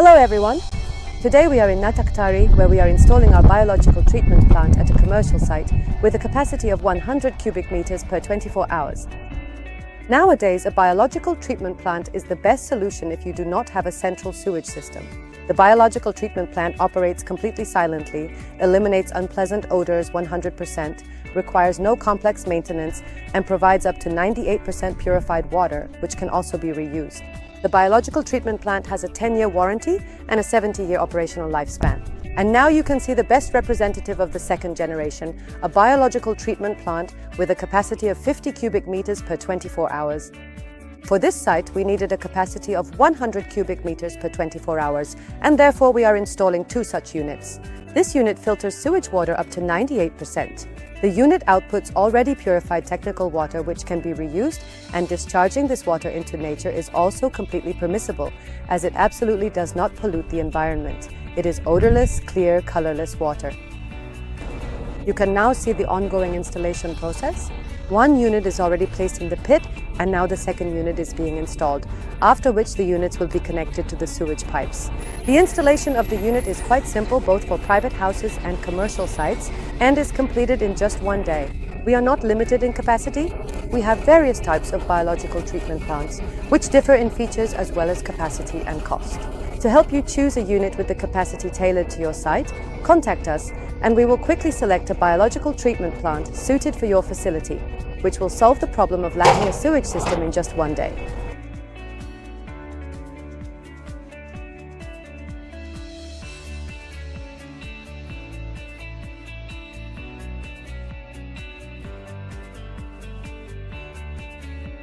Hello everyone! Today we are in Natakhtari, where we are installing our biological treatment plant at a commercial site with a capacity of 100 cubic meters per 24 hours. Nowadays, a biological treatment plant is the best solution if you do not have a central sewage system. The biological treatment plant operates completely silently, eliminates unpleasant odors 100%, requires no complex maintenance, and provides up to 98% purified water, which can also be reused. The biological treatment plant has a 10-year warranty and a 70-year operational lifespan. And now you can see the best representative of the second generation, a biological treatment plant with a capacity of 50 cubic meters per 24 hours. For this site, we needed a capacity of 100 cubic meters per 24 hours, and therefore we are installing two such units. This unit filters sewage water up to 98%. The unit outputs already purified technical water which can be reused, and discharging this water into nature is also completely permissible, as it absolutely does not pollute the environment. It is odorless, clear, colorless water. You can now see the ongoing installation process. One unit is already placed in the pit, and now the second unit is being installed, after which the units will be connected to the sewage pipes. The installation of the unit is quite simple both for private houses and commercial sites, and is completed in just one day. We are not limited in capacity. We have various types of biological treatment plants, which differ in features as well as capacity and cost. To help you choose a unit with the capacity tailored to your site, contact us, and we will quickly select a biological treatment plant suited for your facility, which will solve the problem of lacking a sewage system in just one day.